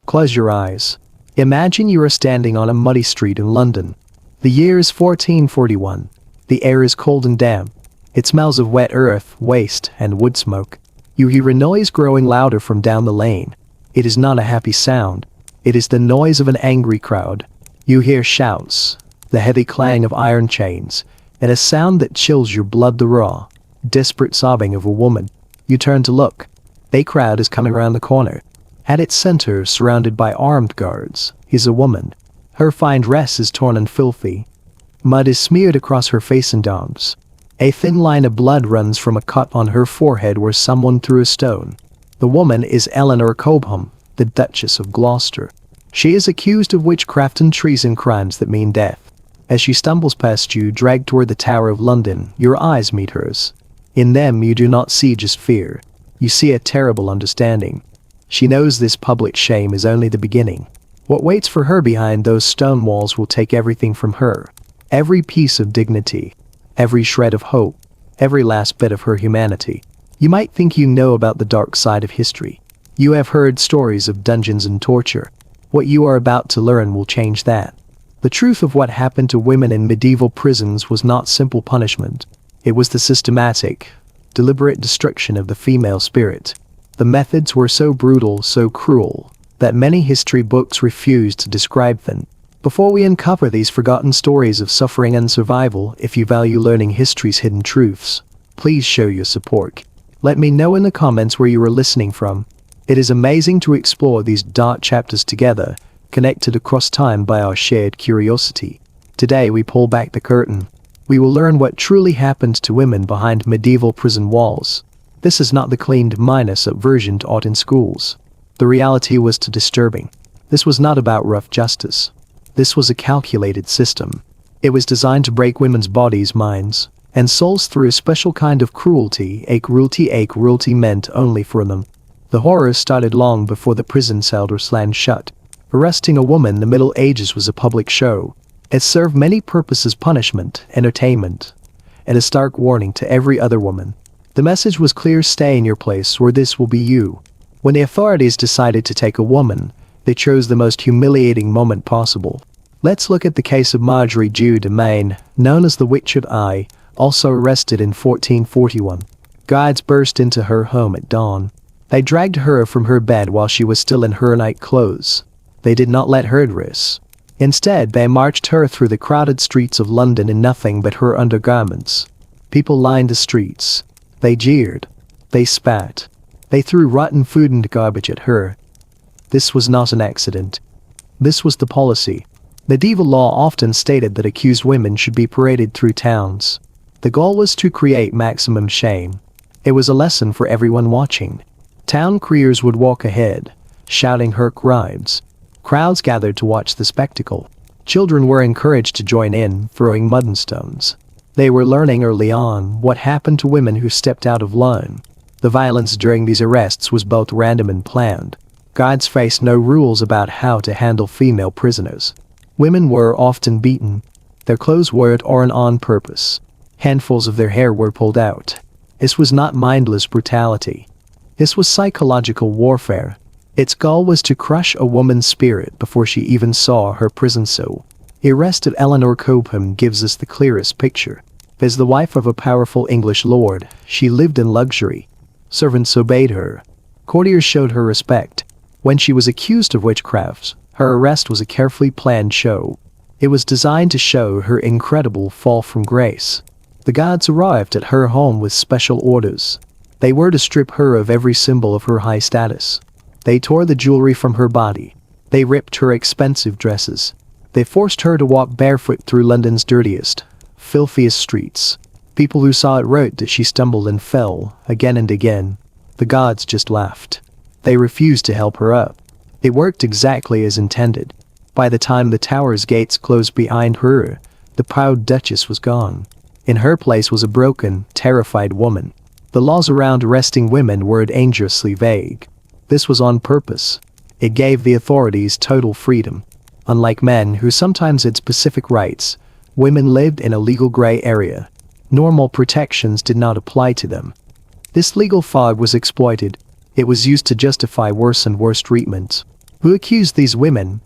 Close your eyes. Imagine you are standing on a muddy street in London. The year is 1441. The air is cold and damp. It smells of wet earth, waste, and wood smoke. You hear a noise growing louder from down the lane. It is not a happy sound. It is the noise of an angry crowd. You hear shouts, the heavy clang of iron chains, and a sound that chills your blood. The raw, desperate sobbing of a woman. You turn to look. A crowd is coming around the corner. At its center, surrounded by armed guards, is a woman. Her fine dress is torn and filthy. Mud is smeared across her face and arms. A thin line of blood runs from a cut on her forehead where someone threw a stone. The woman is Eleanor Cobham, the Duchess of Gloucester. She is accused of witchcraft and treason, crimes that mean death. As she stumbles past you, dragged toward the Tower of London, your eyes meet hers. In them you do not see just fear. You see a terrible understanding. She knows this public shame is only the beginning. What waits for her behind those stone walls will take everything from her. Every piece of dignity. Every shred of hope. Every last bit of her humanity. You might think you know about the dark side of history. You have heard stories of dungeons and torture. What you are about to learn will change that. The truth of what happened to women in medieval prisons was not simple punishment. It was the systematic, deliberate destruction of the female spirit. The methods were so brutal, so cruel, that many history books refuse to describe them. Before we uncover these forgotten stories of suffering and survival, if you value learning history's hidden truths, please show your support. Let me know in the comments where you are listening from. It is amazing to explore these dark chapters together, connected across time by our shared curiosity. Today we pull back the curtain. We will learn what truly happened to women behind medieval prison walls. This is not the cleaned minor subversion taught in schools. The reality was too disturbing. This was not about rough justice. This was a calculated system. It was designed to break women's bodies, minds, and souls through a special kind of cruelty, a cruelty meant only for them. The horror started long before the prison cells were slammed shut. Arresting a woman in the Middle Ages was a public show. It served many purposes: punishment, entertainment, and a stark warning to every other woman. The message was clear: stay in your place or this will be you. When the authorities decided to take a woman, they chose the most humiliating moment possible. Let's look at the case of Marjorie de Maine, known as the Witch of Eye, also arrested in 1441. Guards burst into her home at dawn. They dragged her from her bed while she was still in her night clothes. They did not let her dress. Instead, they marched her through the crowded streets of London in nothing but her undergarments. People lined the streets. They jeered. They spat. They threw rotten food and garbage at her. This was not an accident. This was the policy. Medieval law often stated that accused women should be paraded through towns. The goal was to create maximum shame. It was a lesson for everyone watching. Town criers would walk ahead, shouting her crimes. Crowds gathered to watch the spectacle. Children were encouraged to join in, throwing mud and stones. They were learning early on what happened to women who stepped out of line. The violence during these arrests was both random and planned. Guards faced no rules about how to handle female prisoners. Women were often beaten. Their clothes were torn on purpose. Handfuls of their hair were pulled out. This was not mindless brutality. This was psychological warfare. Its goal was to crush a woman's spirit before she even saw her prison cell. The arrest of Eleanor Cobham gives us the clearest picture. As the wife of a powerful English lord, she lived in luxury. Servants obeyed her. Courtiers showed her respect. When she was accused of witchcraft, her arrest was a carefully planned show. It was designed to show her incredible fall from grace. The guards arrived at her home with special orders. They were to strip her of every symbol of her high status. They tore the jewelry from her body. They ripped her expensive dresses. They forced her to walk barefoot through London's dirtiest, filthiest streets. People who saw it wrote that she stumbled and fell, again and again. The guards just laughed. They refused to help her up. It worked exactly as intended. By the time the tower's gates closed behind her, the proud Duchess was gone. In her place was a broken, terrified woman. The laws around arresting women were dangerously vague. This was on purpose. It gave the authorities total freedom. Unlike men who sometimes had specific rights, women lived in a legal gray area. Normal protections did not apply to them. This legal fog was exploited. It was used to justify worse and worse treatment. Who accused these women?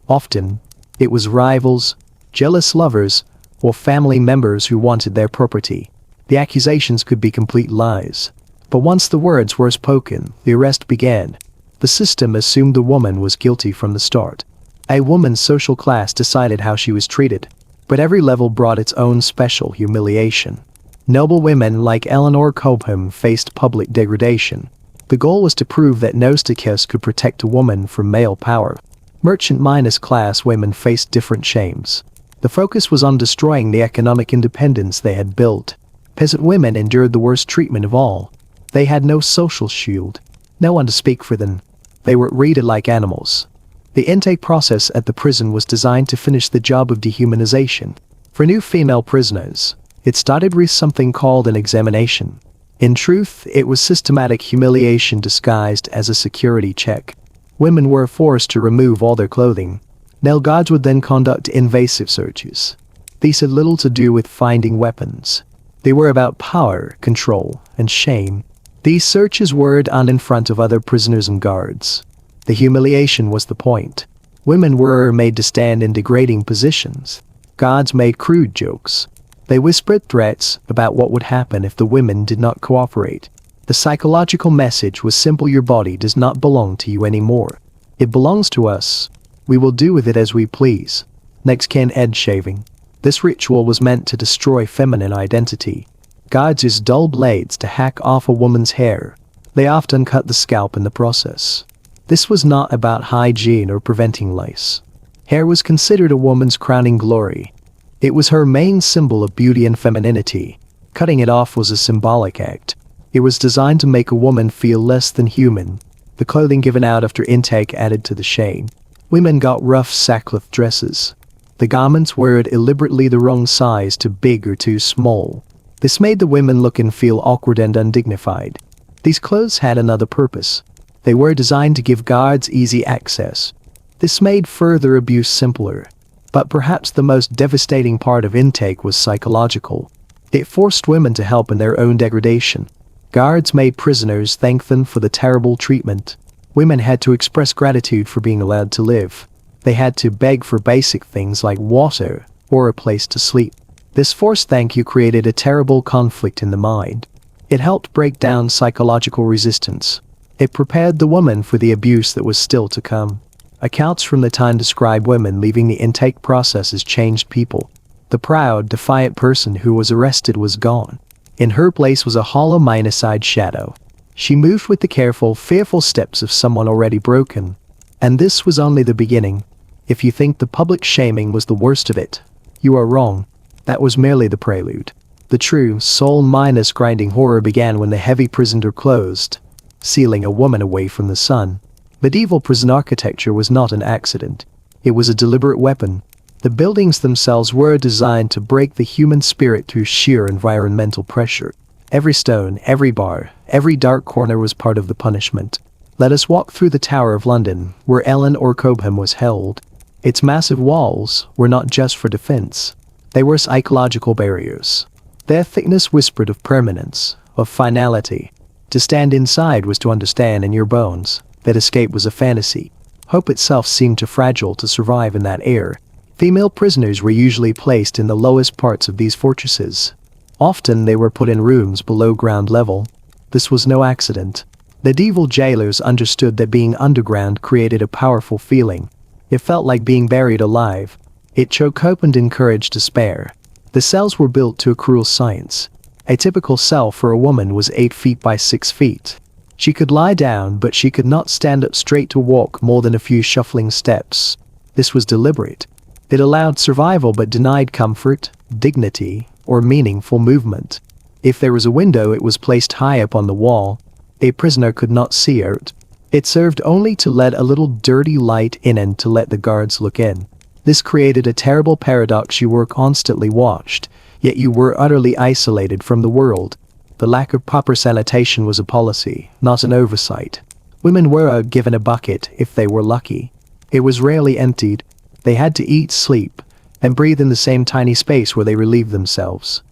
Often, it was rivals, jealous lovers, or family members who wanted their property. The accusations could be complete lies. But once the words were spoken, the arrest began. The system assumed the woman was guilty from the start. A woman's social class decided how she was treated. But every level brought its own special humiliation. Noble women like Eleanor Cobham faced public degradation. The goal was to prove that no status could protect a woman from male power. Merchant-class women faced different shames. The focus was on destroying the economic independence they had built. Peasant women endured the worst treatment of all. They had no social shield. No one to speak for them. They were treated like animals. The intake process at the prison was designed to finish the job of dehumanization. For new female prisoners, it started with something called an examination. In truth, it was systematic humiliation disguised as a security check. Women were forced to remove all their clothing. Male guards would then conduct invasive searches. These had little to do with finding weapons. They were about power, control, and shame. These searches were done in front of other prisoners and guards. The humiliation was the point. Women were made to stand in degrading positions. Guards made crude jokes. They whispered threats about what would happen if the women did not cooperate. The psychological message was simple: your body does not belong to you anymore. It belongs to us. We will do with it as we please. Next came head shaving. This ritual was meant to destroy feminine identity. Guards used dull blades to hack off a woman's hair. They often cut the scalp in the process. This was not about hygiene or preventing lice. Hair was considered a woman's crowning glory. It was her main symbol of beauty and femininity. Cutting it off was a symbolic act. It was designed to make a woman feel less than human. The clothing given out after intake added to the shame. Women got rough sackcloth dresses. The garments were deliberately the wrong size, too big or too small. This made the women look and feel awkward and undignified. These clothes had another purpose. They were designed to give guards easy access. This made further abuse simpler. But perhaps the most devastating part of intake was psychological. It forced women to help in their own degradation. Guards made prisoners thank them for the terrible treatment. Women had to express gratitude for being allowed to live. They had to beg for basic things like water or a place to sleep. This forced thank you created a terrible conflict in the mind. It helped break down psychological resistance. It prepared the woman for the abuse that was still to come. Accounts from the time describe women leaving the intake process as changed people. The proud, defiant person who was arrested was gone. In her place was a hollow, eyed shadow. She moved with the careful, fearful steps of someone already broken. And this was only the beginning. If you think the public shaming was the worst of it, you are wrong. That was merely the prelude. The true, soul-grinding horror began when the heavy prison door closed, sealing a woman away from the sun. Medieval prison architecture was not an accident. It was a deliberate weapon. The buildings themselves were designed to break the human spirit through sheer environmental pressure. Every stone, every bar, every dark corner was part of the punishment. Let us walk through the Tower of London, where Eleanor Cobham was held. Its massive walls were not just for defense. They were psychological barriers. Their thickness whispered of permanence, of finality. To stand inside was to understand in your bones that escape was a fantasy. Hope itself seemed too fragile to survive in that air. Female prisoners were usually placed in the lowest parts of these fortresses. Often they were put in rooms below ground level. This was no accident. Medieval jailers understood that being underground created a powerful feeling. It felt like being buried alive. It choked hope and encouraged despair. The cells were built to a cruel science. A typical cell for a woman was 8 feet by 6 feet. She could lie down, but she could not stand up straight to walk more than a few shuffling steps. This was deliberate. It allowed survival but denied comfort, dignity, or meaningful movement. If there was a window, it was placed high up on the wall. A prisoner could not see out. It served only to let a little dirty light in and to let the guards look in. This created a terrible paradox. You were constantly watched, yet you were utterly isolated from the world. The lack of proper sanitation was a policy, not an oversight. Women were given a bucket if they were lucky. It was rarely emptied. They had to eat, sleep, and breathe in the same tiny space where they relieved themselves.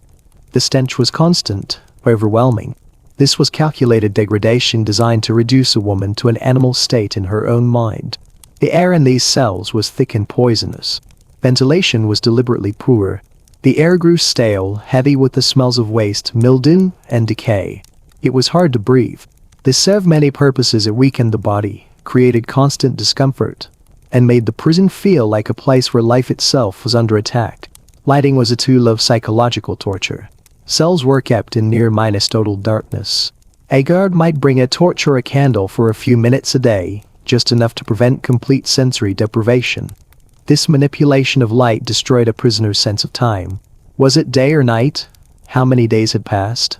The stench was constant, overwhelming. This was calculated degradation designed to reduce a woman to an animal state in her own mind. The air in these cells was thick and poisonous. Ventilation was deliberately poor. The air grew stale, heavy with the smells of waste, mildew, and decay. It was hard to breathe. This served many purposes. It weakened the body, created constant discomfort, and made the prison feel like a place where life itself was under attack. Lighting was a tool of psychological torture. Cells were kept in near-minus total darkness. A guard might bring a torch or a candle for a few minutes a day, just enough to prevent complete sensory deprivation. This manipulation of light destroyed a prisoner's sense of time. Was it day or night? How many days had passed?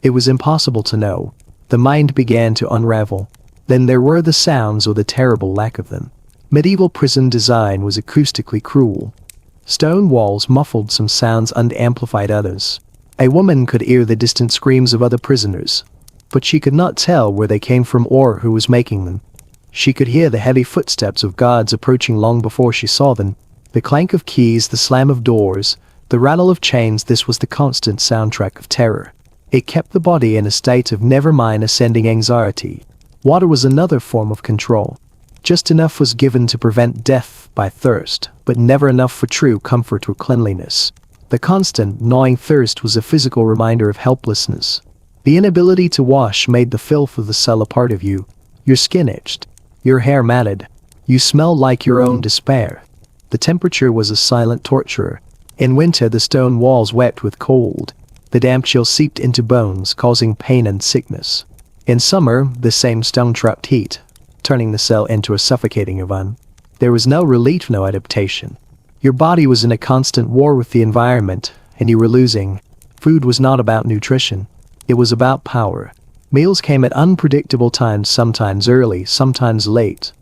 It was impossible to know. The mind began to unravel. Then there were the sounds, or the terrible lack of them. Medieval prison design was acoustically cruel. Stone walls muffled some sounds and amplified others. A woman could hear the distant screams of other prisoners, but she could not tell where they came from or who was making them. She could hear the heavy footsteps of guards approaching long before she saw them. The clank of keys, the slam of doors, the rattle of chains. This was the constant soundtrack of terror. It kept the body in a state of never-mind ascending anxiety. Water was another form of control. Just enough was given to prevent death by thirst, but never enough for true comfort or cleanliness. The constant, gnawing thirst was a physical reminder of helplessness. The inability to wash made the filth of the cell a part of you. Your skin itched. Your hair matted. You smelled like your own despair. The temperature was a silent torturer. In winter, the stone walls wept with cold. The damp chill seeped into bones, causing pain and sickness. In summer, the same stone trapped heat, turning the cell into a suffocating oven. There was no relief, no adaptation. Your body was in a constant war with the environment, and you were losing. Food was not about nutrition. It was about power. Meals came at unpredictable times, sometimes early, sometimes late,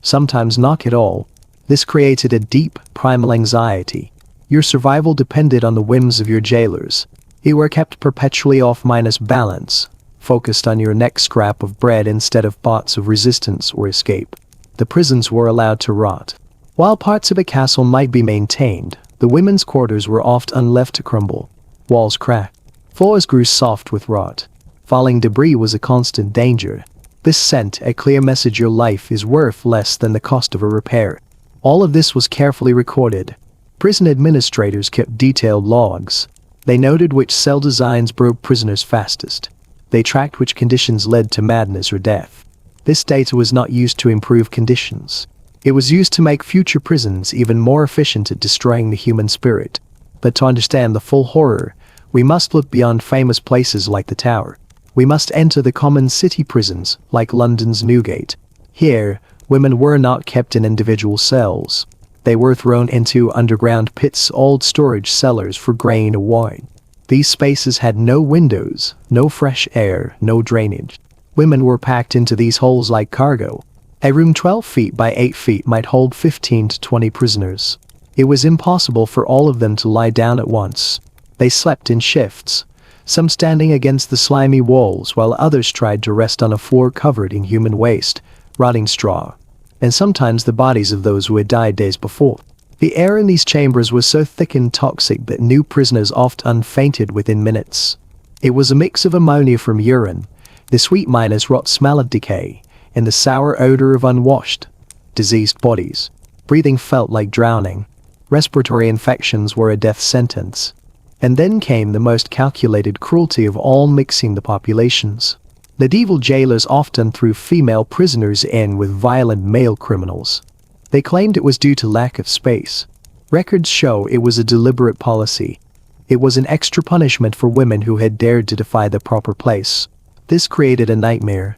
sometimes not at all. This created a deep, primal anxiety. Your survival depended on the whims of your jailers. You were kept perpetually off minus balance, focused on your next scrap of bread instead of thoughts of resistance or escape. The prisons were allowed to rot. While parts of a castle might be maintained, the women's quarters were often left to crumble. Walls cracked. Floors grew soft with rot. Falling debris was a constant danger. This sent a clear message: your life is worth less than the cost of a repair. All of this was carefully recorded. Prison administrators kept detailed logs. They noted which cell designs broke prisoners fastest. They tracked which conditions led to madness or death. This data was not used to improve conditions. It was used to make future prisons even more efficient at destroying the human spirit. But to understand the full horror, we must look beyond famous places like the Tower. We must enter the common city prisons, like London's Newgate. Here, women were not kept in individual cells. They were thrown into underground pits, old storage cellars for grain or wine. These spaces had no windows, no fresh air, no drainage. Women were packed into these holes like cargo. A room 12 feet by 8 feet might hold 15 to 20 prisoners. It was impossible for all of them to lie down at once. They slept in shifts, some standing against the slimy walls while others tried to rest on a floor covered in human waste, rotting straw, and sometimes the bodies of those who had died days before. The air in these chambers was so thick and toxic that new prisoners often fainted within minutes. It was a mix of ammonia from urine, the sweet minus rot smell of decay, and the sour odor of unwashed, diseased bodies. Breathing felt like drowning. Respiratory infections were a death sentence. And then came the most calculated cruelty of all, mixing the populations. Medieval jailers often threw female prisoners in with violent male criminals. They claimed it was due to lack of space. Records show it was a deliberate policy. It was an extra punishment for women who had dared to defy the proper place. This created a nightmare.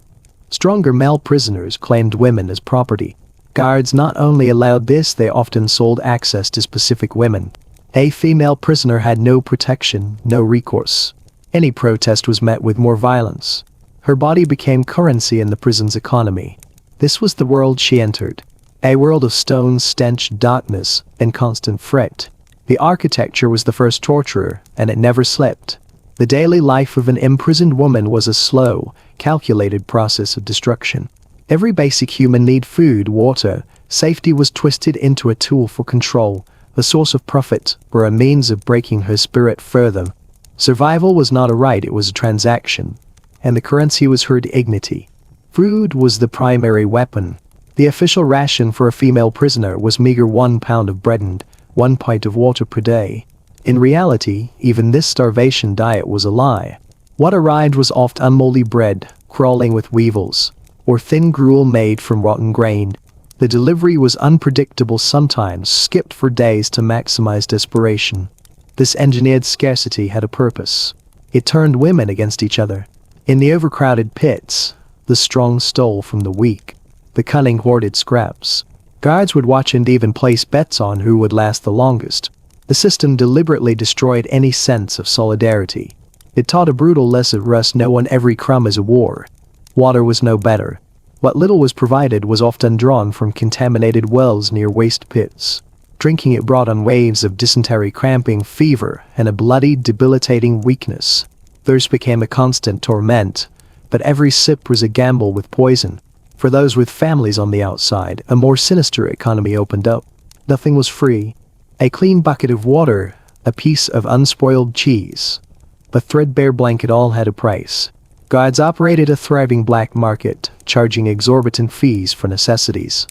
Stronger male prisoners claimed women as property. Guards not only allowed this, they often sold access to specific women. A female prisoner had no protection, no recourse. Any protest was met with more violence. Her body became currency in the prison's economy. This was the world she entered. A world of stone, stench, darkness, and constant fret. The architecture was the first torturer, and it never slept. The daily life of an imprisoned woman was a slow, calculated process of destruction. Every basic human need, food, water, safety, was twisted into a tool for control, a source of profit, or a means of breaking her spirit further. Survival was not a right, it was a transaction. and the currency was her dignity. Food was the primary weapon. The official ration for a female prisoner was meager 1 pound of bread and 1 pint of water per day. In reality, even this starvation diet was a lie. What arrived was oft unmoldy bread, crawling with weevils, or thin gruel made from rotten grain. The delivery was unpredictable, sometimes skipped for days to maximize desperation. This engineered scarcity had a purpose. It turned women against each other. In the overcrowded pits, the strong stole from the weak. The cunning hoarded scraps. Guards would watch and even place bets on who would last the longest. The system deliberately destroyed any sense of solidarity. It taught a brutal lesson: no one every crumb is a war. Water was no better. What little was provided was often drawn from contaminated wells near waste pits. Drinking it brought on waves of dysentery, cramping, fever, and a bloody, debilitating weakness. Thirst became a constant torment, but every sip was a gamble with poison. For those with families on the outside, a more sinister economy opened up. Nothing was free. A clean bucket of water, a piece of unspoiled cheese, a threadbare blanket, all had a price. Guards operated a thriving black market, charging exorbitant fees for necessities.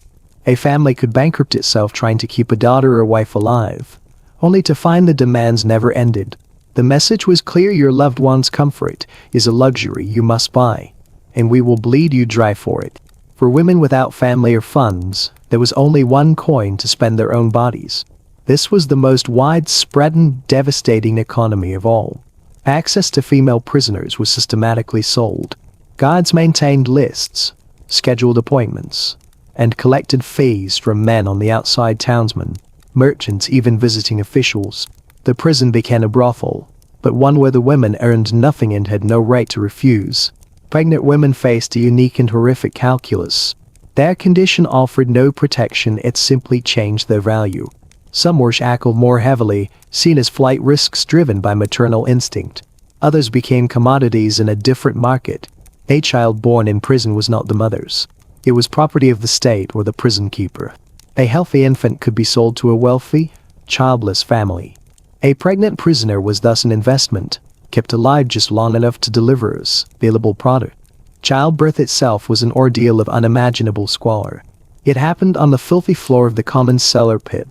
A family could bankrupt itself trying to keep a daughter or wife alive, only to find the demands never ended. The message was clear: your loved one's comfort is a luxury you must buy, and we will bleed you dry for it. For women without family or funds, there was only one coin to spend: their own bodies. This was the most widespread and devastating economy of all. Access to female prisoners was systematically sold. Guards maintained lists, scheduled appointments, and collected fees from men on the outside, townsmen, merchants, even visiting officials. The prison became a brothel, but one where the women earned nothing and had no right to refuse. Pregnant women faced a unique and horrific calculus. Their condition offered no protection, it simply changed their value. Some were shackled more heavily, seen as flight risks driven by maternal instinct. Others became commodities in a different market. A child born in prison was not the mother's. It was property of the state or the prison keeper. A healthy infant could be sold to a wealthy, childless family. A pregnant prisoner was thus an investment, kept alive just long enough to deliver a valuable product. Childbirth itself was an ordeal of unimaginable squalor. It happened on the filthy floor of the common cellar pit,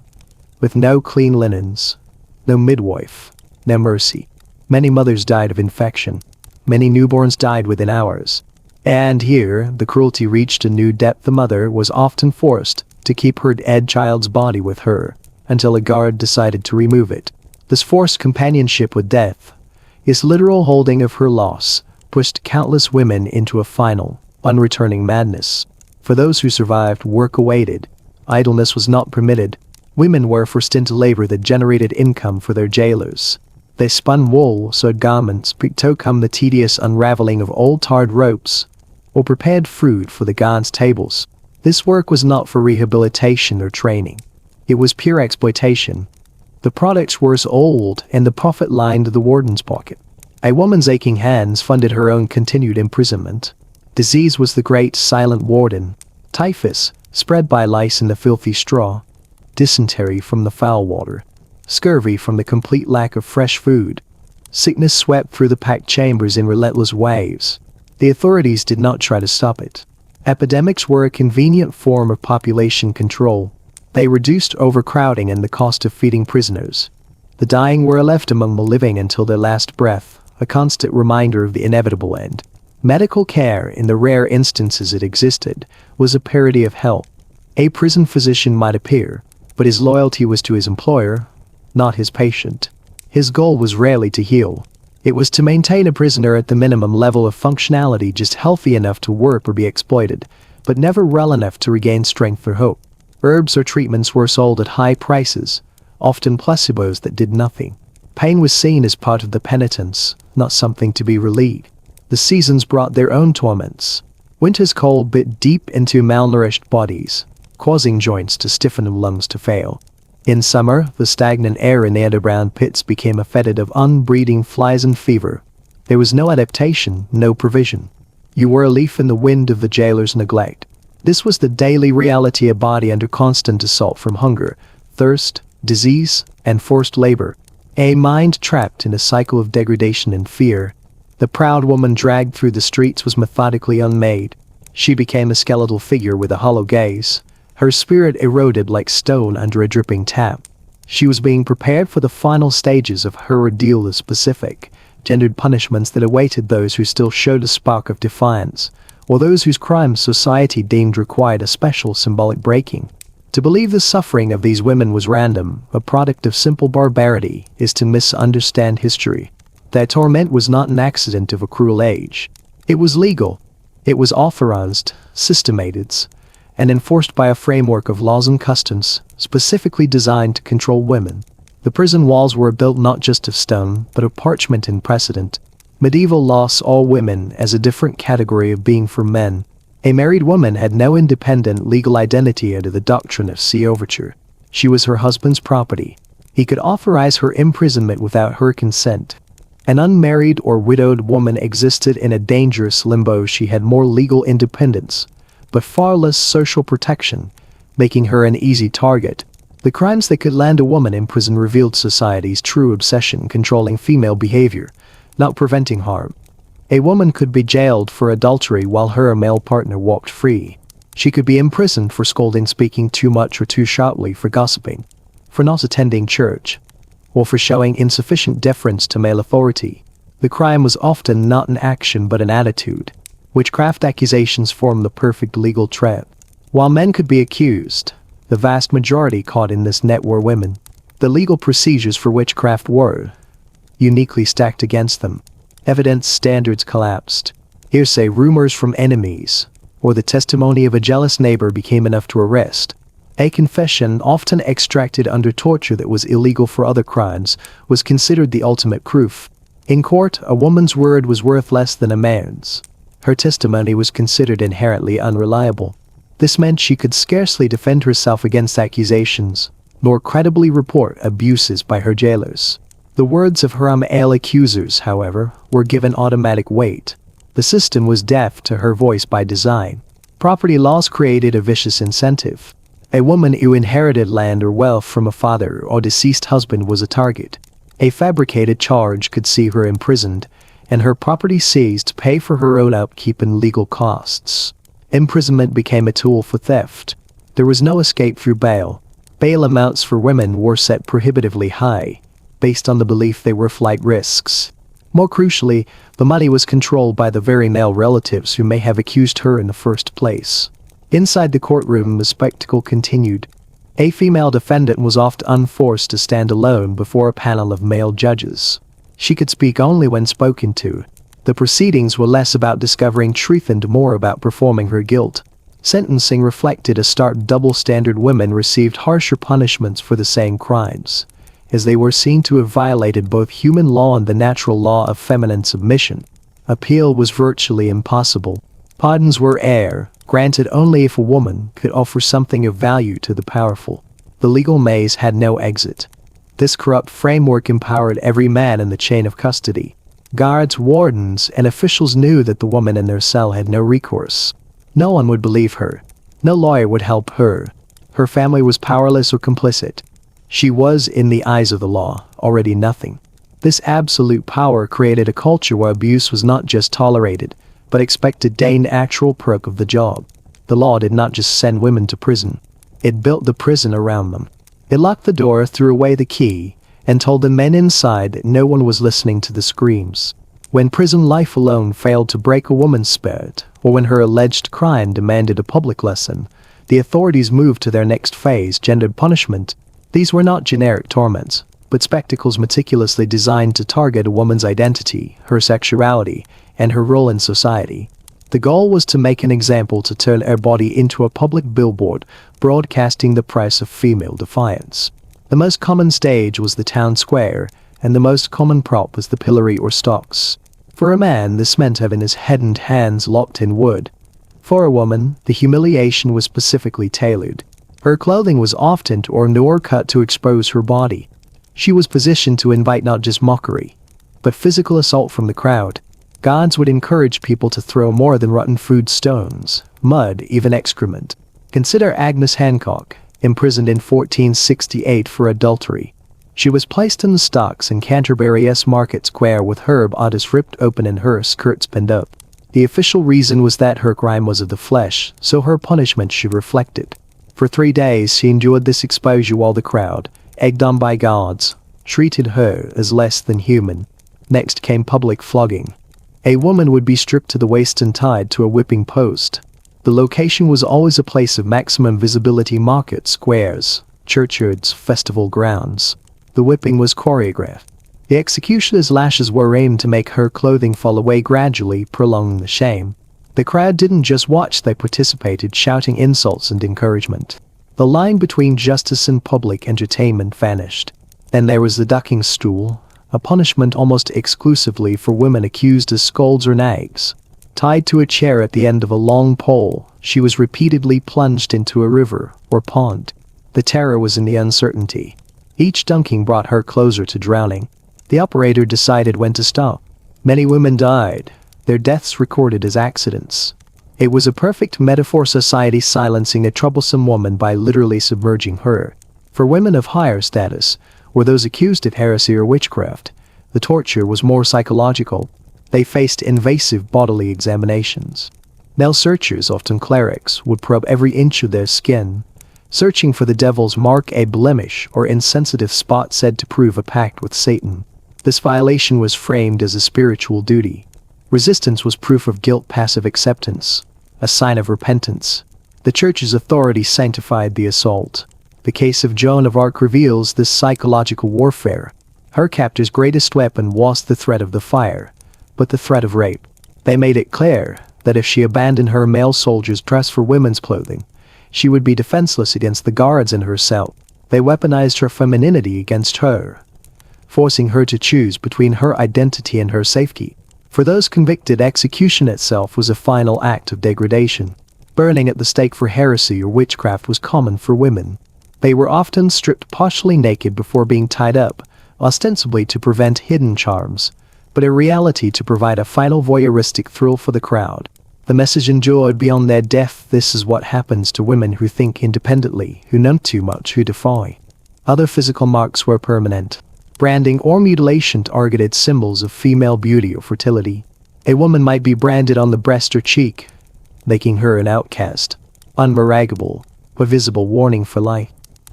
with no clean linens, no midwife, no mercy. Many mothers died of infection. Many newborns died within hours. And here, the cruelty reached a new depth. The mother was often forced to keep her dead child's body with her until a guard decided to remove it. This forced companionship with death, its literal holding of her loss, pushed countless women into a final, unreturning madness. For those who survived, work awaited. Idleness was not permitted. Women were forced into labor that generated income for their jailers. They spun wool, sewed garments, took the tedious unraveling of old tarred ropes, or prepared food for the guards' tables. This work was not for rehabilitation or training. It was pure exploitation. The products were old, and the profit lined the warden's pocket. A woman's aching hands funded her own continued imprisonment. Disease was the great silent warden. Typhus, spread by lice in the filthy straw. Dysentery from the foul water. Scurvy from the complete lack of fresh food. Sickness swept through the packed chambers in relentless waves. The authorities did not try to stop it. Epidemics were a convenient form of population control. They reduced overcrowding and the cost of feeding prisoners. The dying were left among the living until their last breath, a constant reminder of the inevitable end. Medical care, in the rare instances it existed, was a parody of hell. A prison physician might appear, but his loyalty was to his employer, not his patient. His goal was rarely to heal. It was to maintain a prisoner at the minimum level of functionality, just healthy enough to work or be exploited, but never well enough to regain strength or hope. Herbs or treatments were sold at high prices, often placebos that did nothing. Pain was seen as part of the penitence, not something to be relieved. The seasons brought their own torments. Winter's cold bit deep into malnourished bodies, causing joints to stiffen and lungs to fail. In summer, the stagnant air in the underground pits became a fetid of unbreathing flies and fever. There was no adaptation, no provision. You were a leaf in the wind of the jailer's neglect. This was the daily reality, a body under constant assault from hunger, thirst, disease, and forced labor. A mind trapped in a cycle of degradation and fear. The proud woman dragged through the streets was methodically unmade. She became a skeletal figure with a hollow gaze, her spirit eroded like stone under a dripping tap. She was being prepared for the final stages of her ordeal, the specific, gendered punishments that awaited those who still showed a spark of defiance, or those whose crimes society deemed required a special symbolic breaking. To believe the suffering of these women was random, a product of simple barbarity, is to misunderstand history. Their torment was not an accident of a cruel age. It was legal. It was authorized, systematized, and enforced by a framework of laws and customs specifically designed to control women. The prison walls were built not just of stone, but of parchment and precedent. Medieval law saw all women as a different category of being from men. A married woman had no independent legal identity under the doctrine of see overture. She was her husband's property. He could authorize her imprisonment without her consent. An unmarried or widowed woman existed in a dangerous limbo. She had more legal independence, but far less social protection, making her an easy target. The crimes that could land a woman in prison revealed society's true obsession controlling female behavior, not preventing harm. A woman could be jailed for adultery while her male partner walked free. She could be imprisoned for scolding, speaking too much or too sharply, for gossiping, for not attending church, or for showing insufficient deference to male authority. The crime was often not an action but an attitude. Witchcraft accusations formed the perfect legal trap. While men could be accused, the vast majority caught in this net were women. The legal procedures for witchcraft were uniquely stacked against them. Evidence standards collapsed. Hearsay, rumors from enemies, or the testimony of a jealous neighbor became enough to arrest. A confession, often extracted under torture that was illegal for other crimes, was considered the ultimate proof. In court, a woman's word was worth less than a man's. Her testimony was considered inherently unreliable. This meant she could scarcely defend herself against accusations, nor credibly report abuses by her jailers. The words of her male accusers, however, were given automatic weight. The system was deaf to her voice by design. Property laws created a vicious incentive. A woman who inherited land or wealth from a father or deceased husband was a target. A fabricated charge could see her imprisoned, and her property seized to pay for her own upkeep and legal costs. Imprisonment became a tool for theft. There was no escape through bail. Bail amounts for women were set prohibitively high, based on the belief they were flight risks. More crucially, the money was controlled by the very male relatives who may have accused her in the first place. Inside the courtroom, the spectacle continued. A female defendant was often forced to stand alone before a panel of male judges. She could speak only when spoken to. The proceedings were less about discovering truth and more about performing her guilt. Sentencing reflected a stark double standard. Women received harsher punishments for the same crimes, as they were seen to have violated both human law and the natural law of feminine submission. Appeal was virtually impossible. Pardons were granted only if a woman could offer something of value to the powerful. The legal maze had no exit. This corrupt framework empowered every man in the chain of custody. Guards, wardens, and officials knew that the woman in their cell had no recourse. No one would believe her. No lawyer would help her. Her family was powerless or complicit. She was, in the eyes of the law, already nothing. This absolute power created a culture where abuse was not just tolerated, but expected to gain actual perk of the job. The law did not just send women to prison. It built the prison around them. It locked the door, threw away the key, and told the men inside that no one was listening to the screams. When prison life alone failed to break a woman's spirit, or when her alleged crime demanded a public lesson, the authorities moved to their next phase, gendered punishment. These were not generic torments, but spectacles meticulously designed to target a woman's identity, her sexuality, and her role in society. The goal was to make an example, to turn her body into a public billboard, broadcasting the price of female defiance. The most common stage was the town square, and the most common prop was the pillory or stocks. For a man, this meant having his head and hands locked in wood. For a woman, the humiliation was specifically tailored. Her clothing was often torn or cut to expose her body. She was positioned to invite not just mockery, but physical assault from the crowd. Guards would encourage people to throw more than rotten food, stones, mud, even excrement. Consider Agnes Hancock, imprisoned in 1468 for adultery. She was placed in the stocks in Canterbury's Market Square with her bodice ripped open and her skirts pinned up. The official reason was that her crime was of the flesh, so her punishment she reflected. For 3 days she endured this exposure while the crowd, egged on by gods, treated her as less than human. Next came public flogging. A woman would be stripped to the waist and tied to a whipping post. The location was always a place of maximum visibility: market squares, churchyards, festival grounds. The whipping was choreographed. The executioner's lashes were aimed to make her clothing fall away, gradually prolonging the shame. The crowd didn't just watch, they participated, shouting insults and encouragement. The line between justice and public entertainment vanished. Then there was the ducking stool, a punishment almost exclusively for women accused as scolds or nags. Tied to a chair at the end of a long pole, she was repeatedly plunged into a river or pond. The terror was in the uncertainty. Each dunking brought her closer to drowning. The operator decided when to stop. Many women died, their deaths recorded as accidents. It was a perfect metaphor: society silencing a troublesome woman by literally submerging her. For women of higher status, or those accused of heresy or witchcraft, the torture was more psychological. They faced invasive bodily examinations. Nail searchers, often clerics, would probe every inch of their skin, searching for the devil's mark, a blemish or insensitive spot said to prove a pact with Satan. This violation was framed as a spiritual duty. Resistance was proof of guilt, passive acceptance, a sign of repentance. The church's authority sanctified the assault. The case of Joan of Arc reveals this psychological warfare. Her captor's greatest weapon was the threat of the fire, but the threat of rape. They made it clear that if she abandoned her male soldiers' dress for women's clothing, she would be defenseless against the guards in her cell. They weaponized her femininity against her, forcing her to choose between her identity and her safety. For those convicted, execution itself was a final act of degradation. Burning at the stake for heresy or witchcraft was common for women. They were often stripped partially naked before being tied up, ostensibly to prevent hidden charms, but in reality to provide a final voyeuristic thrill for the crowd. The message endured beyond their death: this is what happens to women who think independently, who know too much, who defy. Other physical marks were permanent. Branding or mutilation targeted symbols of female beauty or fertility. A woman might be branded on the breast or cheek, making her an outcast, unmarriageable, a visible warning for life.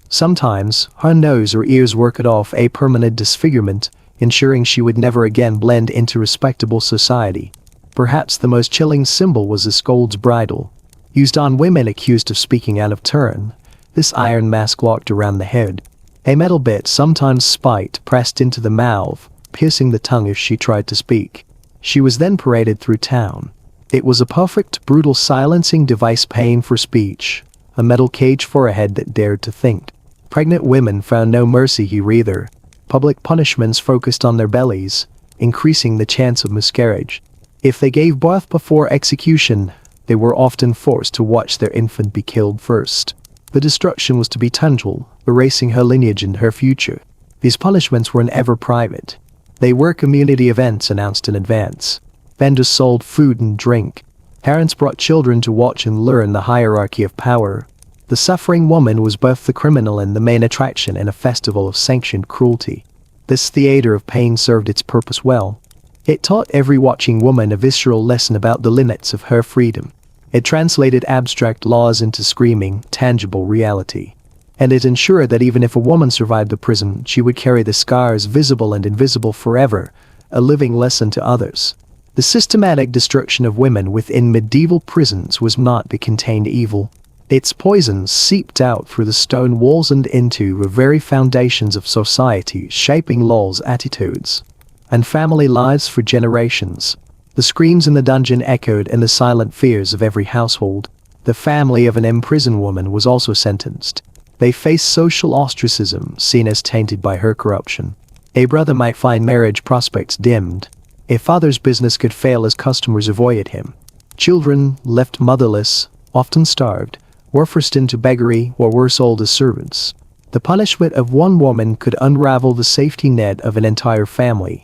Sometimes, her nose or ears were cut off, a permanent disfigurement, ensuring she would never again blend into respectable society. Perhaps the most chilling symbol was the scold's bridle, used on women accused of speaking out of turn. This iron mask locked around the head. A metal bit, sometimes spiked, pressed into the mouth, piercing the tongue if she tried to speak. She was then paraded through town. It was a perfect, brutal silencing device, paying for speech, a metal cage for a head that dared to think. Pregnant women found no mercy here either. Public punishments focused on their bellies, increasing the chance of miscarriage. If they gave birth before execution, they were often forced to watch their infant be killed first. The destruction was to be tangible, erasing her lineage and her future. These punishments were never private. They were community events announced in advance. Vendors sold food and drink. Parents brought children to watch and learn the hierarchy of power. The suffering woman was both the criminal and the main attraction in a festival of sanctioned cruelty. This theater of pain served its purpose well. It taught every watching woman a visceral lesson about the limits of her freedom. It translated abstract laws into screaming, tangible reality. And it ensured that even if a woman survived the prison, she would carry the scars, visible and invisible, forever, a living lesson to others. The systematic destruction of women within medieval prisons was not the contained evil. Its poison seeped out through the stone walls and into the very foundations of society, shaping laws, attitudes, and family lives for generations. The screams in the dungeon echoed in the silent fears of every household. The family of an imprisoned woman was also sentenced. They faced social ostracism, seen as tainted by her corruption. A brother might find marriage prospects dimmed. A father's business could fail as customers avoided him. Children, left motherless, often starved, were forced into beggary or were sold as servants. The punishment of one woman could unravel the safety net of an entire family,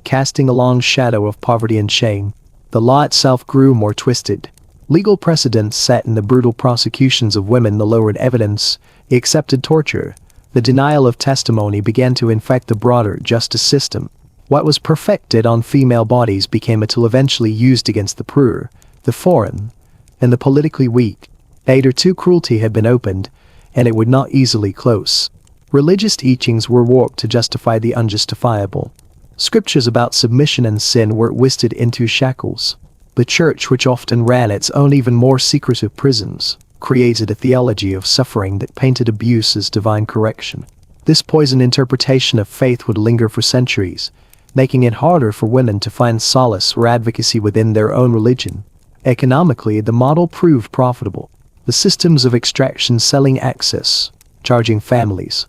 casting a long shadow of poverty and shame. The law itself grew more twisted. Legal precedents set in the brutal prosecutions of women, the lowered evidence, accepted torture, The denial of testimony began to infect the broader justice system. What was perfected on female bodies became a tool eventually used against the poor, the foreign, and the politically weak. A door to cruelty had been opened, and it would not easily close. Religious teachings were warped to justify the unjustifiable. Scriptures about submission and sin were twisted into shackles. The church, which often ran its own even more secretive prisons, created a theology of suffering that painted abuse as divine correction. This poisoned interpretation of faith would linger for centuries, making it harder for women to find solace or advocacy within their own religion. Economically, the model proved profitable. The systems of extraction, selling access, charging families,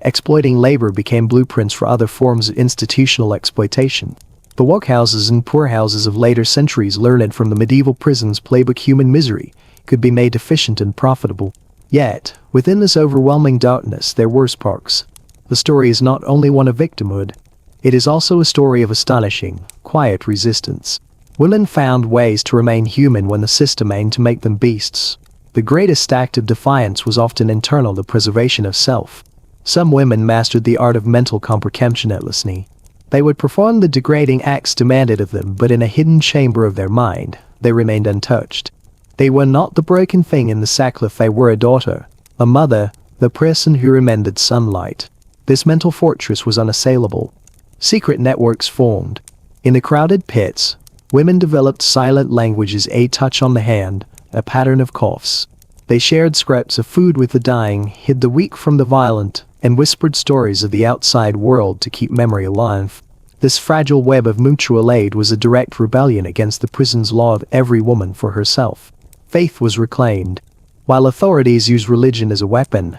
exploiting labor became blueprints for other forms of institutional exploitation. The workhouses and poorhouses of later centuries learned from the medieval prisons playbook human misery could be made efficient and profitable. Yet, within this overwhelming darkness there were sparks. The story is not only one of victimhood, it is also a story of astonishing, quiet resistance. Women found ways to remain human when the system aimed to make them beasts. The greatest act of defiance was often internal, the preservation of self. Some women mastered the art of mental comprehensionlessly. They would perform the degrading acts demanded of them, but in a hidden chamber of their mind, they remained untouched. They were not the broken thing in the sackcloth, they were a daughter, a mother, the person who remembered sunlight. This mental fortress was unassailable. Secret networks formed. In the crowded pits, women developed silent languages, a touch on the hand, a pattern of coughs. They shared scraps of food with the dying, hid the weak from the violent, and whispered stories of the outside world to keep memory alive. This fragile web of mutual aid was a direct rebellion against the prison's law of every woman for herself. Faith was reclaimed. While authorities used religion as a weapon,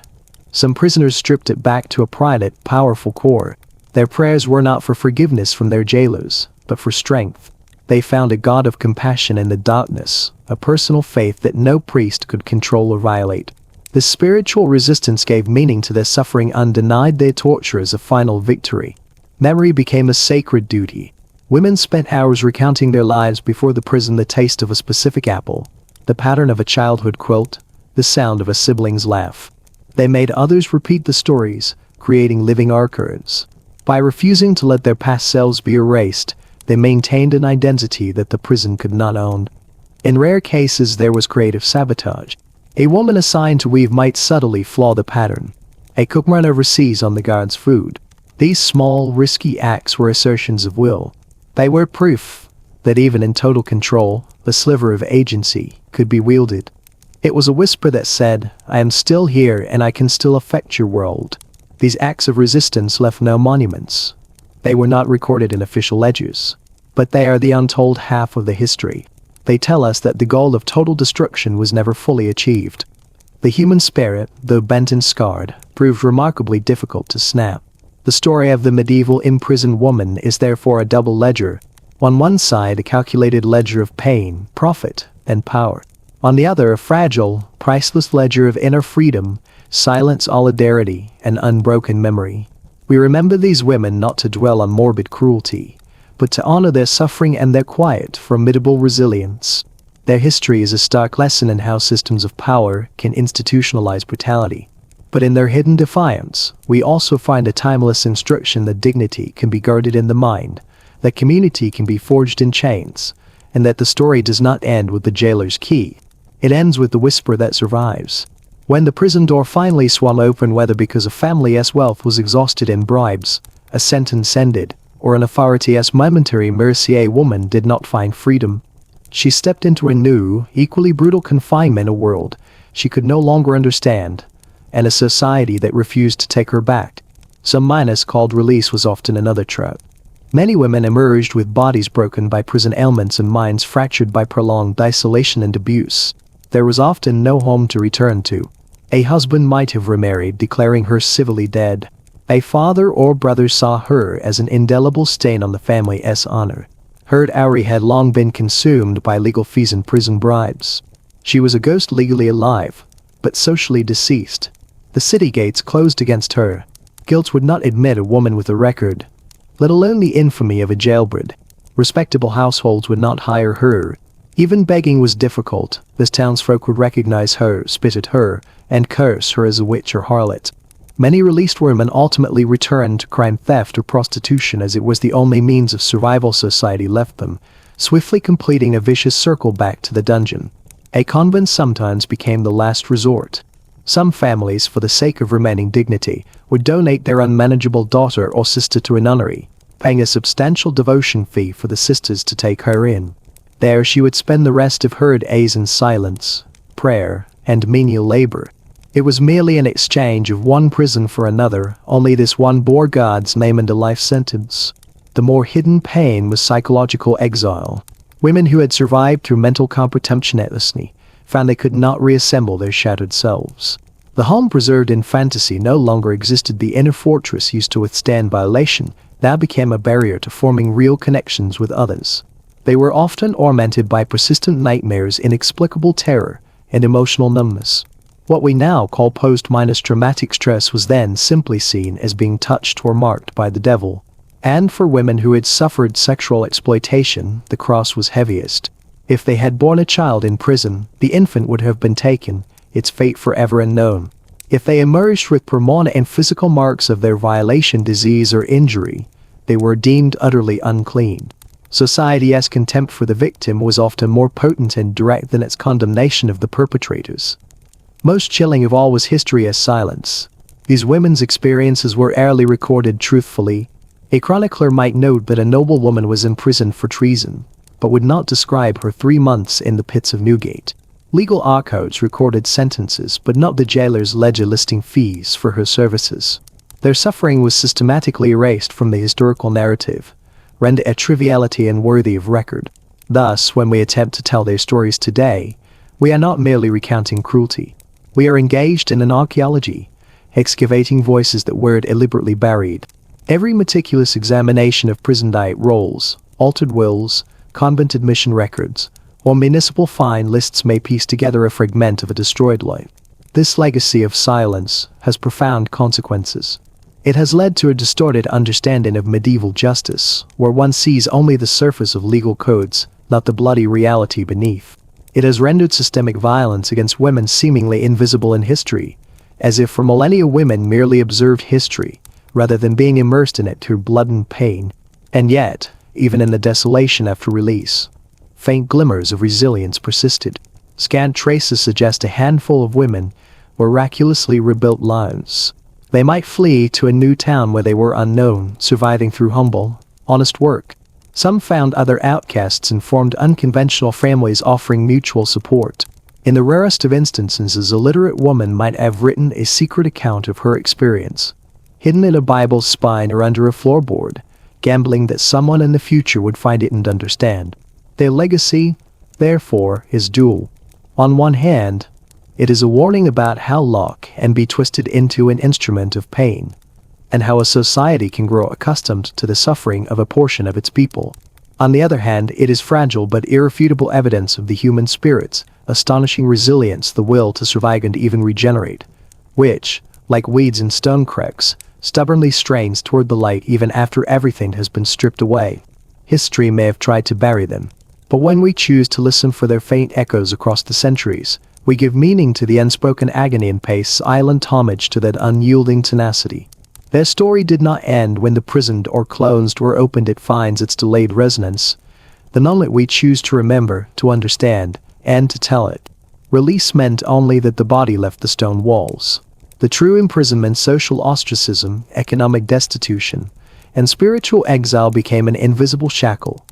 some prisoners stripped it back to a private, powerful core. Their prayers were not for forgiveness from their jailers, but for strength. They found a God of compassion in the darkness, a personal faith that no priest could control or violate. This spiritual resistance gave meaning to their suffering and denied their torture as a final victory. Memory became a sacred duty. Women spent hours recounting their lives before the prison, the taste of a specific apple, the pattern of a childhood quilt, the sound of a sibling's laugh. They made others repeat the stories, creating living archives. By refusing to let their past selves be erased, they maintained an identity that the prison could not own. In rare cases there was creative sabotage. A woman assigned to weave might subtly flaw the pattern. A cook run overseas on the guard's food. These small, risky acts were assertions of will. They were proof that even in total control, the sliver of agency could be wielded. It was a whisper that said, "I am still here and I can still affect your world." These acts of resistance left no monuments. They were not recorded in official ledgers. But they are the untold half of the history. They tell us that the goal of total destruction was never fully achieved. The human spirit, though bent and scarred, proved remarkably difficult to snap. The story of the medieval imprisoned woman is therefore a double ledger. On one side, a calculated ledger of pain, profit, and power. On the other, a fragile, priceless ledger of inner freedom, silent solidarity, and unbroken memory. We remember these women not to dwell on morbid cruelty, but to honor their suffering and their quiet, formidable resilience. Their history is a stark lesson in how systems of power can institutionalize brutality. But in their hidden defiance, we also find a timeless instruction that dignity can be guarded in the mind, that community can be forged in chains, and that the story does not end with the jailer's key. It ends with the whisper that survives. When the prison door finally swung open, whether because a family's wealth was exhausted in bribes, a sentence ended, or an authority's momentary mercy, a woman did not find freedom. She stepped into a new, equally brutal confinement, a world she could no longer understand, and a society that refused to take her back. Some minus called release was often another trap. Many women emerged with bodies broken by prison ailments and minds fractured by prolonged isolation and abuse. There was often no home to return to. A husband might have remarried, declaring her civilly dead. A father or brother saw her as an indelible stain on the family's honor. Her dowry had long been consumed by legal fees and prison bribes. She was a ghost, legally alive, but socially deceased. The city gates closed against her. Guilt would not admit a woman with a record, let alone the infamy of a jailbird. Respectable households would not hire her. Even begging was difficult. The townsfolk would recognize her, spit at her, and curse her as a witch or harlot. Many released women ultimately returned to crime, theft, or prostitution, as it was the only means of survival society left them, swiftly completing a vicious circle back to the dungeon. A convent sometimes became the last resort. Some families, for the sake of remaining dignity, would donate their unmanageable daughter or sister to a nunnery, paying a substantial devotion fee for the sisters to take her in. There she would spend the rest of her days in silence, prayer, and menial labor. It was merely an exchange of one prison for another, only this one bore God's name and a life sentence. The more hidden pain was psychological exile. Women who had survived through mental comprehension found they could not reassemble their shattered selves. The home preserved in fantasy no longer existed. The inner fortress used to withstand violation now became a barrier to forming real connections with others. They were often tormented by persistent nightmares, inexplicable terror, and emotional numbness. What we now call post-traumatic stress was then simply seen as being touched or marked by the devil. And for women who had suffered sexual exploitation, the cross was heaviest. If they had borne a child in prison, the infant would have been taken, its fate forever unknown. If they emerged with permanent and physical marks of their violation, disease, or injury, they were deemed utterly unclean. Society's contempt for the victim was often more potent and direct than its condemnation of the perpetrators. Most chilling of all was history's silence. These women's experiences were rarely recorded truthfully. A chronicler might note that a noble woman was imprisoned for treason, but would not describe her 3 months in the pits of Newgate. Legal archives recorded sentences, but not the jailer's ledger listing fees for her services. Their suffering was systematically erased from the historical narrative, rendered a triviality unworthy of record. Thus, when we attempt to tell their stories today, we are not merely recounting cruelty. We are engaged in an archaeology, excavating voices that were deliberately buried. Every meticulous examination of prison diet rolls, altered wills, convent admission records, or municipal fine lists may piece together a fragment of a destroyed life. This legacy of silence has profound consequences. It has led to a distorted understanding of medieval justice, where one sees only the surface of legal codes, not the bloody reality beneath. It has rendered systemic violence against women seemingly invisible in history, as if for millennia women merely observed history, rather than being immersed in it through blood and pain. And yet, even in the desolation after release, faint glimmers of resilience persisted. Scant traces suggest a handful of women miraculously rebuilt lives. They might flee to a new town where they were unknown, surviving through humble, honest work. Some found other outcasts and formed unconventional families offering mutual support. In the rarest of instances, a literate woman might have written a secret account of her experience, hidden in a Bible's spine or under a floorboard, gambling that someone in the future would find it and understand. Their legacy, therefore, is dual. On one hand, it is a warning about how law can be twisted into an instrument of pain, and how a society can grow accustomed to the suffering of a portion of its people. On the other hand, it is fragile but irrefutable evidence of the human spirit's astonishing resilience, the will to survive and even regenerate, which, like weeds in stone cracks, stubbornly strains toward the light even after everything has been stripped away. History may have tried to bury them, but when we choose to listen for their faint echoes across the centuries, we give meaning to the unspoken agony and pay silent homage to that unyielding tenacity. Their story did not end when the prisoned or closed door opened. It finds its delayed resonance, the moment we choose to remember, to understand, and to tell it. Release meant only that the body left the stone walls. The true imprisonment, social ostracism, economic destitution, and spiritual exile became an invisible shackle,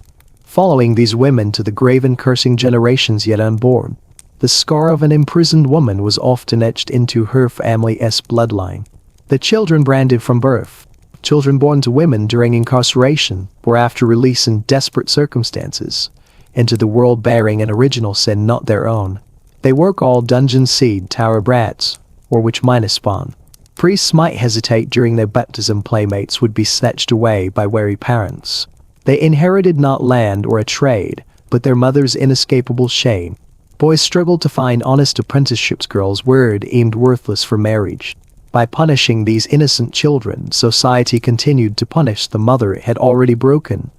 following these women to the grave and cursing generations yet unborn. The scar of an imprisoned woman was often etched into her family's bloodline. The children branded from birth, children born to women during incarceration, or after release in desperate circumstances, into the world bearing an original sin not their own. They were called dungeon seed tower brats, or witch minus spawn. Priests might hesitate during their baptism. Playmates would be snatched away by wary parents. They inherited not land or a trade, but their mother's inescapable shame. Boys struggled to find honest apprenticeships. Girls were deemed worthless for marriage. By punishing these innocent children, society continued to punish the mother it had already broken,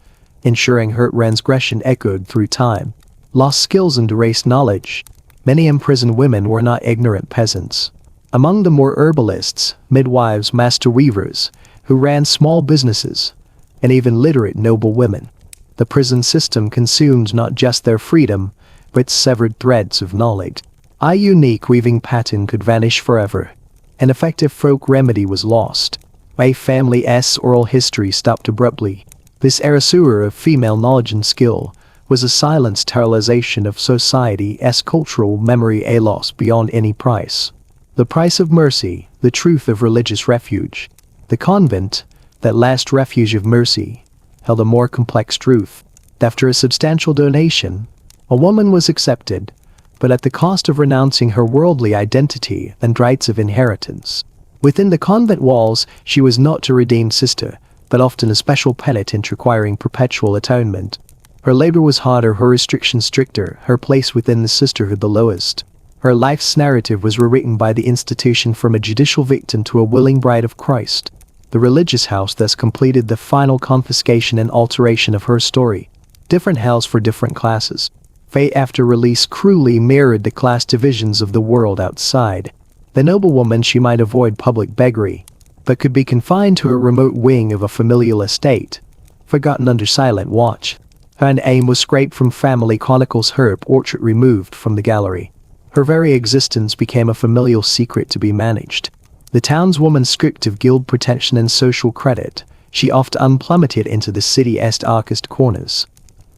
ensuring her transgression echoed through time. Lost skills and erased knowledge. Many imprisoned women were not ignorant peasants. Among them were herbalists, midwives, master weavers, who ran small businesses, and even literate noble women. The prison system consumed not just their freedom, but severed threads of knowledge. A unique weaving pattern could vanish forever. An effective folk remedy was lost. A family's oral history stopped abruptly. This erasure of female knowledge and skill was a silent sterilization of society's cultural memory, a loss beyond any price. The price of mercy, the truth of religious refuge. The convent, that last refuge of mercy, held a more complex truth. After a substantial donation, a woman was accepted, but at the cost of renouncing her worldly identity and rights of inheritance. Within the convent walls, she was not a redeemed sister, but often a special penitent requiring perpetual atonement. Her labor was harder, her restrictions stricter, her place within the sisterhood the lowest. Her life's narrative was rewritten by the institution from a judicial victim to a willing bride of Christ. The religious house thus completed the final confiscation and alteration of her story. Different hells for different classes. Fate after release cruelly mirrored the class divisions of the world outside. The noblewoman, she might avoid public beggary, but could be confined to a remote wing of a familial estate, forgotten under silent watch. Her aim was scraped from family chronicles, her portrait removed from the gallery. Her very existence became a familial secret to be managed. The townswoman stripped of guild pretension and social credit, she oft unplummeted into the city's darkest corners.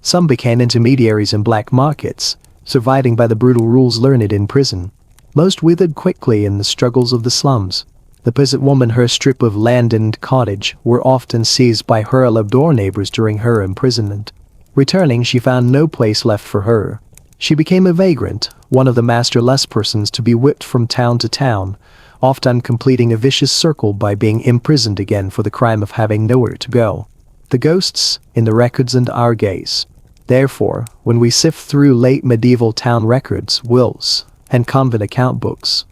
Some became intermediaries in black markets, surviving by the brutal rules learned in prison. Most withered quickly in the struggles of the slums. The peasant woman, her strip of land and cottage, were often seized by her labrador neighbors during her imprisonment. Returning, she found no place left for her. She became a vagrant, one of the masterless persons to be whipped from town to town, often completing a vicious circle by being imprisoned again for the crime of having nowhere to go. The ghosts, in the records and our gaze. Therefore, when we sift through late medieval town records, wills, and convent account books,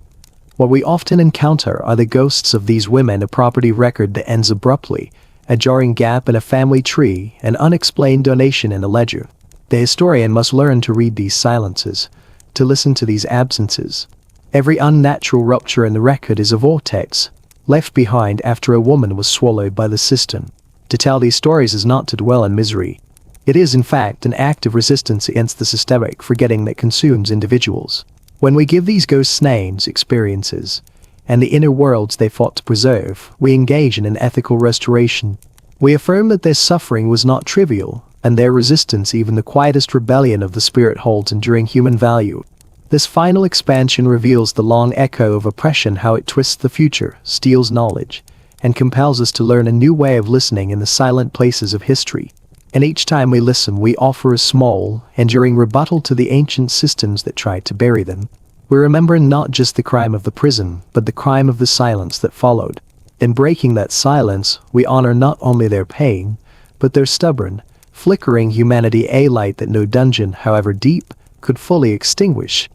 what we often encounter are the ghosts of these women, a property record that ends abruptly, a jarring gap in a family tree, an unexplained donation in a ledger. The historian must learn to read these silences, to listen to these absences. Every unnatural rupture in the record is a vortex, left behind after a woman was swallowed by the system. To tell these stories is not to dwell in misery. It is, in fact, an act of resistance against the systemic forgetting that consumes individuals. When we give these ghosts names, experiences, and the inner worlds they fought to preserve, we engage in an ethical restoration. We affirm that their suffering was not trivial, and their resistance, even the quietest rebellion of the spirit, holds enduring human value. This final expansion reveals the long echo of oppression, how it twists the future, steals knowledge, and compels us to learn a new way of listening in the silent places of history. And each time we listen, we offer a small, enduring rebuttal to the ancient systems that tried to bury them. We remember not just the crime of the prison, but the crime of the silence that followed. In breaking that silence, we honor not only their pain, but their stubborn, flickering humanity, a light that no dungeon, however deep, could fully extinguish.